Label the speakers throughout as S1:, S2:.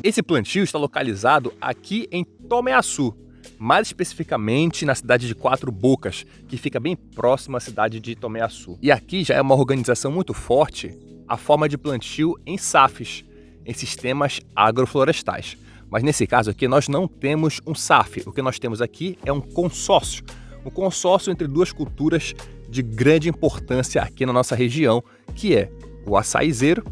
S1: Esse plantio está localizado aqui em Tomeaçu, mais especificamente na cidade de Quatro Bocas, que fica bem próximo à cidade de Tomeaçu. E aqui já é uma organização muito forte a forma de plantio em SAFs, em sistemas agroflorestais. Mas nesse caso aqui nós não temos um SAF, o que nós temos aqui é um consórcio entre duas culturas de grande importância aqui na nossa região, que é o açaizeiro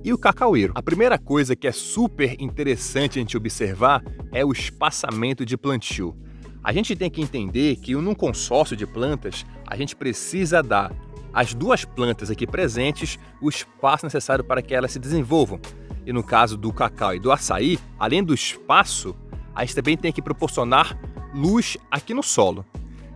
S1: e o cacaueiro. A primeira coisa que é super interessante a gente observar é o espaçamento de plantio. A gente tem que entender que num consórcio de plantas, a gente precisa dar às duas plantas aqui presentes o espaço necessário para que elas se desenvolvam. E no caso do cacau e do açaí, além do espaço, a gente também tem que proporcionar luz aqui no solo.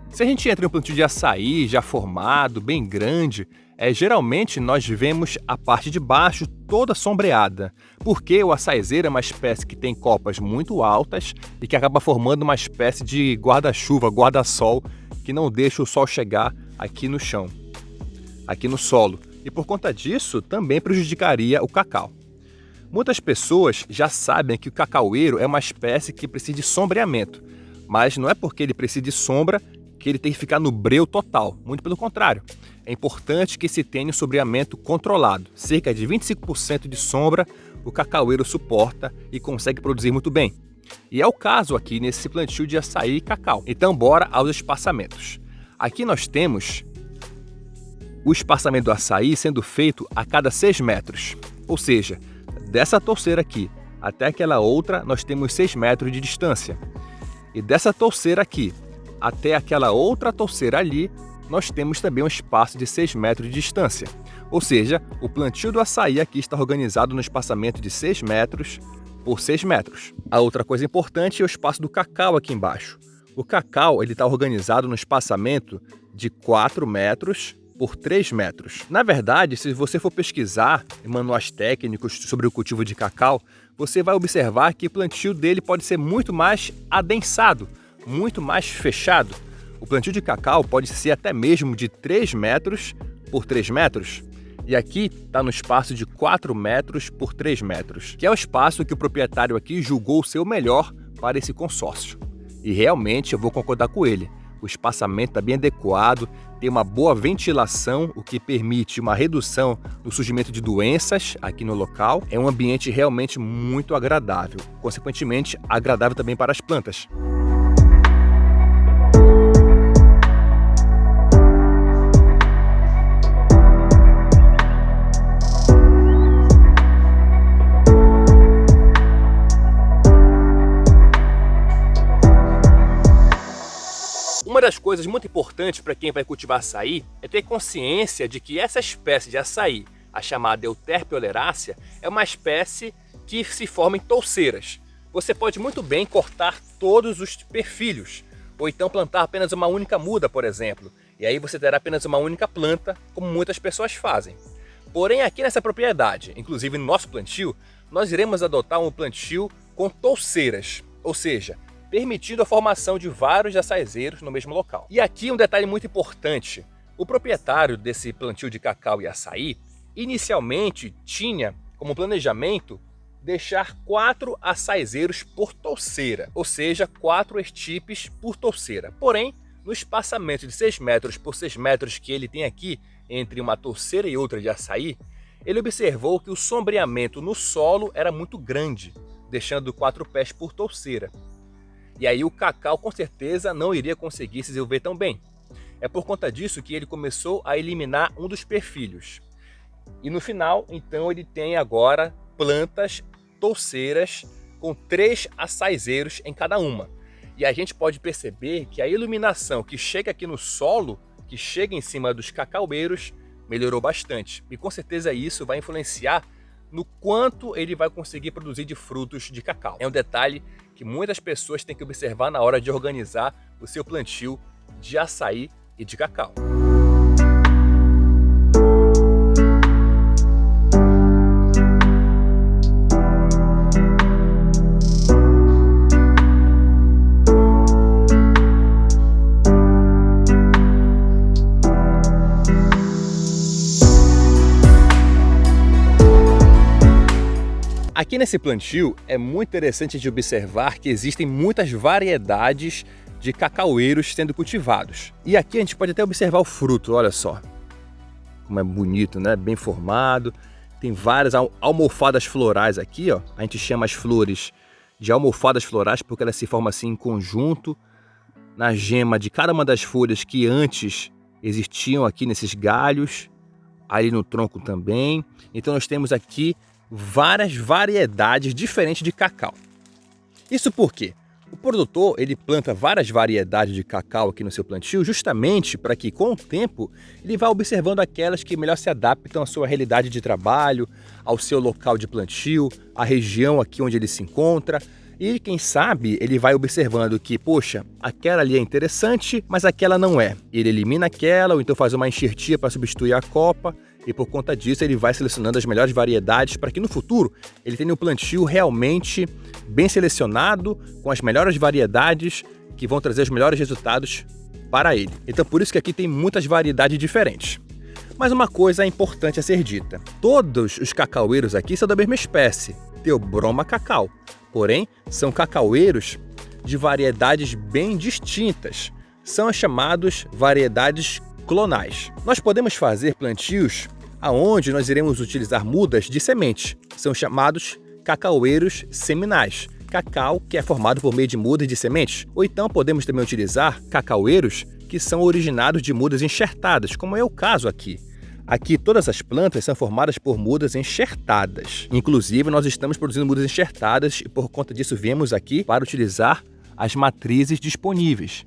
S1: Se a gente entra em um plantio de açaí já formado, bem grande, geralmente nós vemos a parte de baixo toda sombreada, porque o açaizeiro é uma espécie que tem copas muito altas e que acaba formando uma espécie de guarda-chuva, guarda-sol, que não deixa o sol chegar aqui no chão, aqui no solo. E por conta disso, também prejudicaria o cacau. Muitas pessoas já sabem que o cacaueiro é uma espécie que precisa de sombreamento, mas não é porque ele precisa de sombra que ele tem que ficar no breu total, muito pelo contrário. É importante que se tenha um sombreamento controlado. Cerca de 25% de sombra o cacaueiro suporta e consegue produzir muito bem. E é o caso aqui nesse plantio de açaí e cacau. Então bora aos espaçamentos. Aqui nós temos o espaçamento do açaí sendo feito a cada 6 metros. Ou seja, dessa touceira aqui até aquela outra nós temos 6 metros de distância. E dessa touceira aqui até aquela outra touceira ali, nós temos também um espaço de 6 metros de distância. Ou seja, o plantio do açaí aqui está organizado no espaçamento de 6 metros por 6 metros. A outra coisa importante é o espaço do cacau aqui embaixo. O cacau ele está organizado no espaçamento de 4 metros por 3 metros. Na verdade, se você for pesquisar em manuais técnicos sobre o cultivo de cacau, você vai observar que o plantio dele pode ser muito mais adensado, muito mais fechado. O plantio de cacau pode ser até mesmo de 3 metros por 3 metros. E aqui está no espaço de 4 metros por 3 metros, que é o espaço que o proprietário aqui julgou ser o melhor para esse consórcio. E realmente eu vou concordar com ele. O espaçamento está bem adequado, tem uma boa ventilação, o que permite uma redução no surgimento de doenças aqui no local. É um ambiente realmente muito agradável, consequentemente agradável também para as plantas. Uma das coisas muito importantes para quem vai cultivar açaí é ter consciência de que essa espécie de açaí, a chamada Euterpe oleracea, é uma espécie que se forma em touceiras. Você pode muito bem cortar todos os perfilhos, ou então plantar apenas uma única muda, por exemplo, e aí você terá apenas uma única planta, como muitas pessoas fazem. Porém, aqui nessa propriedade, inclusive no nosso plantio, nós iremos adotar um plantio com touceiras, ou seja, permitindo a formação de vários açaizeiros no mesmo local. E aqui um detalhe muito importante. O proprietário desse plantio de cacau e açaí, inicialmente tinha como planejamento deixar 4 açaizeiros por touceira, ou seja, 4 estipes por touceira. Porém, no espaçamento de 6 metros por 6 metros que ele tem aqui, entre uma touceira e outra de açaí, ele observou que o sombreamento no solo era muito grande, deixando 4 pés por touceira. E aí o cacau com certeza não iria conseguir se desenvolver tão bem. É por conta disso que ele começou a eliminar um dos perfilhos. E no final, então, ele tem agora plantas touceiras com 3 açaizeiros em cada uma. E a gente pode perceber que a iluminação que chega aqui no solo, que chega em cima dos cacaueiros, melhorou bastante. E com certeza isso vai influenciar no quanto ele vai conseguir produzir de frutos de cacau. É um detalhe que muitas pessoas têm que observar na hora de organizar o seu plantio de açaí e de cacau. Aqui nesse plantio é muito interessante de observar que existem muitas variedades de cacaueiros sendo cultivados. E aqui a gente pode até observar o fruto, olha só. Como é bonito, né? Bem formado. Tem várias almofadas florais aqui, ó. A gente chama as flores de almofadas florais porque elas se formam assim em conjunto na gema de cada uma das folhas que antes existiam aqui nesses galhos, ali no tronco também. Então nós temos aqui várias variedades diferentes de cacau. Isso porque o produtor ele planta várias variedades de cacau aqui no seu plantio justamente para que com o tempo ele vá observando aquelas que melhor se adaptam à sua realidade de trabalho, ao seu local de plantio, à região aqui onde ele se encontra. E quem sabe ele vai observando que, poxa, aquela ali é interessante, mas aquela não é. Ele elimina aquela ou então faz uma enxertia para substituir a copa e por conta disso ele vai selecionando as melhores variedades para que no futuro ele tenha um plantio realmente bem selecionado, com as melhores variedades que vão trazer os melhores resultados para ele. Então por isso que aqui tem muitas variedades diferentes. Mas uma coisa é importante a ser dita. Todos os cacaueiros aqui são da mesma espécie, Theobroma cacau. Porém, são cacaueiros de variedades bem distintas. São as chamadas variedades clonais. Nós podemos fazer plantios aonde nós iremos utilizar mudas de semente. São chamados cacaueiros seminais. Cacau que é formado por meio de mudas de sementes. Ou então podemos também utilizar cacaueiros que são originados de mudas enxertadas, como é o caso aqui. Aqui todas as plantas são formadas por mudas enxertadas. Inclusive nós estamos produzindo mudas enxertadas e por conta disso viemos aqui para utilizar as matrizes disponíveis.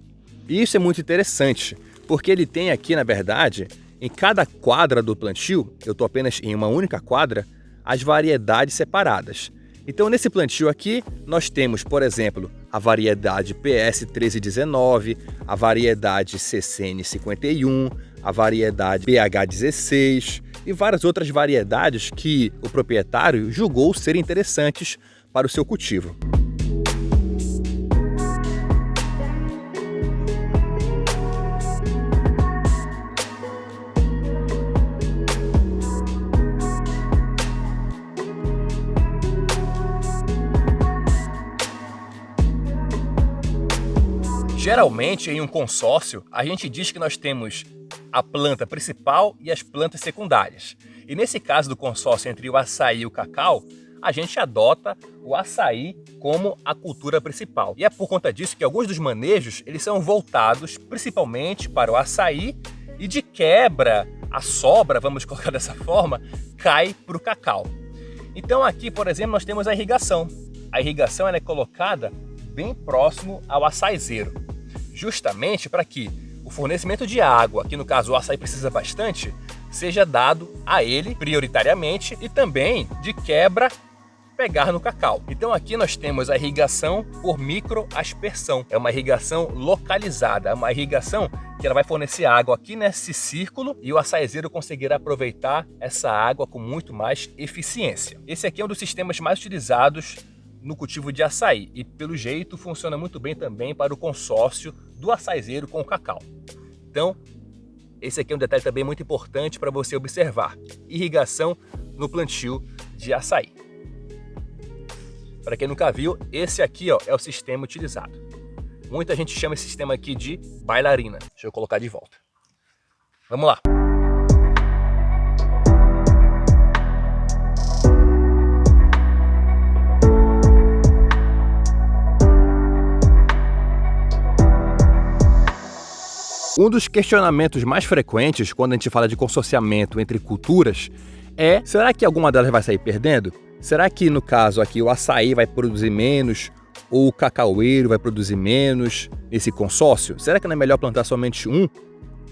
S1: E isso é muito interessante, porque ele tem aqui na verdade, em cada quadra do plantio, eu estou apenas em uma única quadra, as variedades separadas. Então nesse plantio aqui nós temos, por exemplo, a variedade PS 1319, a variedade CCN 51, a variedade PH16 e várias outras variedades que o proprietário julgou serem interessantes para o seu cultivo. Geralmente, em um consórcio, a gente diz que nós temos a planta principal e as plantas secundárias. E nesse caso do consórcio entre o açaí e o cacau, a gente adota o açaí como a cultura principal. E é por conta disso que alguns dos manejos eles são voltados principalmente para o açaí e de quebra, a sobra, vamos colocar dessa forma, cai para o cacau. Então aqui, por exemplo, nós temos a irrigação. A irrigação ela é colocada bem próximo ao açaizeiro, justamente para que o fornecimento de água, que no caso o açaí precisa bastante, seja dado a ele prioritariamente e também de quebra pegar no cacau. Então aqui nós temos a irrigação por microaspersão. É uma irrigação localizada, é uma irrigação que ela vai fornecer água aqui nesse círculo e o açaizeiro conseguirá aproveitar essa água com muito mais eficiência. Esse aqui é um dos sistemas mais utilizados no cultivo de açaí e pelo jeito funciona muito bem também para o consórcio do açaizeiro com o cacau. Então, esse aqui é um detalhe também muito importante para você observar. Irrigação no plantio de açaí. Para quem nunca viu, esse aqui ó, é o sistema utilizado. Muita gente chama esse sistema aqui de bailarina. Deixa eu colocar de volta. Vamos lá. Um dos questionamentos mais frequentes quando a gente fala de consorciamento entre culturas é: será que alguma delas vai sair perdendo? Será que no caso aqui o açaí vai produzir menos ou o cacaueiro vai produzir menos nesse consórcio? Será que não é melhor plantar somente um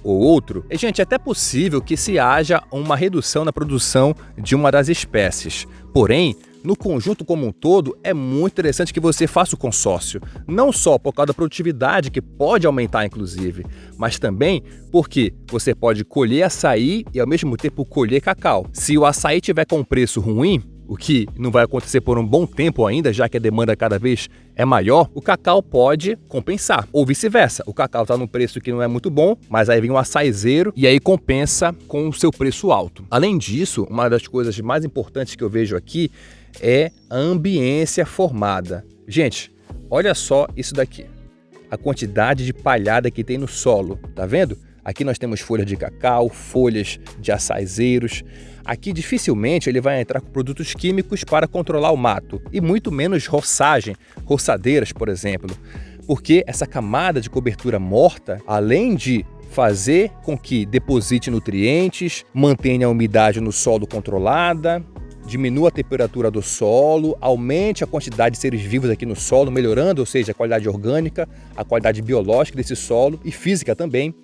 S1: ou outro? E, gente, é até possível que se haja uma redução na produção de uma das espécies. Porém, no conjunto como um todo, é muito interessante que você faça o consórcio. Não só por causa da produtividade, que pode aumentar inclusive, mas também porque você pode colher açaí e ao mesmo tempo colher cacau. Se o açaí tiver com um preço ruim, o que não vai acontecer por um bom tempo ainda, já que a demanda cada vez é maior, o cacau pode compensar. Ou vice-versa, o cacau está num preço que não é muito bom, mas aí vem um açaizeiro e aí compensa com o seu preço alto. Além disso, uma das coisas mais importantes que eu vejo aqui é a ambiência formada. Gente, olha só isso daqui. A quantidade de palhada que tem no solo, tá vendo? Aqui nós temos folhas de cacau, folhas de açaizeiros. Aqui dificilmente ele vai entrar com produtos químicos para controlar o mato e muito menos roçagem, roçadeiras, por exemplo. Porque essa camada de cobertura morta, além de fazer com que deposite nutrientes, mantenha a umidade no solo controlada, diminua a temperatura do solo, aumente a quantidade de seres vivos aqui no solo, melhorando, ou seja, a qualidade orgânica, a qualidade biológica desse solo e física também.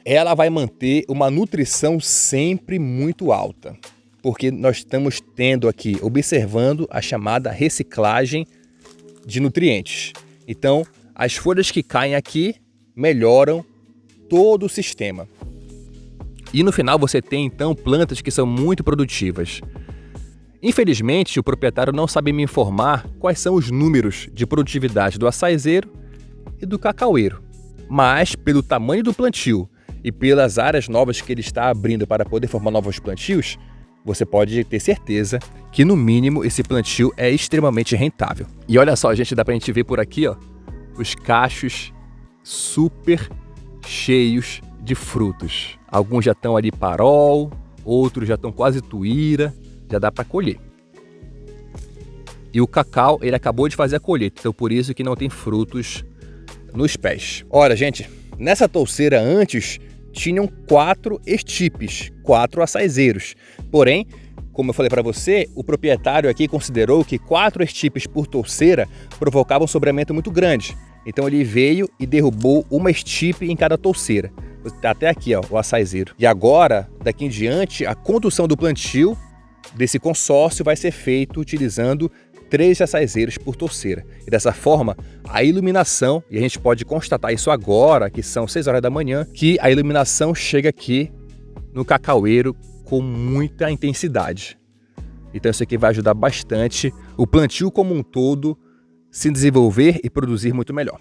S1: Ela vai manter uma nutrição sempre muito alta, porque nós estamos tendo aqui, observando a chamada reciclagem de nutrientes. Então, as folhas que caem aqui melhoram todo o sistema. E no final você tem então plantas que são muito produtivas. Infelizmente, o proprietário não sabe me informar quais são os números de produtividade do açaizeiro e do cacaueiro, mas pelo tamanho do plantio e pelas áreas novas que ele está abrindo para poder formar novos plantios, você pode ter certeza que, no mínimo, esse plantio é extremamente rentável. E olha só, gente, dá pra gente ver por aqui, ó, os cachos super cheios de frutos. Alguns já estão ali parol, outros já estão quase tuíra, já dá para colher. E o cacau, ele acabou de fazer a colheita, então por isso que não tem frutos nos pés. Ora, gente, nessa touceira antes tinham 4 estipes, 4 açaizeiros. Porém, como eu falei para você, o proprietário aqui considerou que 4 estipes por touceira provocavam um sobreamento muito grande. Então ele veio e derrubou uma estipe em cada touceira. Tá até aqui, ó, o açaizeiro. E agora, daqui em diante, a condução do plantio desse consórcio vai ser feito utilizando 3 açaizeiros por touceira. E dessa forma, a iluminação, e a gente pode constatar isso agora, que são 6 horas da manhã, que a iluminação chega aqui no cacaueiro com muita intensidade. Então isso aqui vai ajudar bastante o plantio como um todo se desenvolver e produzir muito melhor.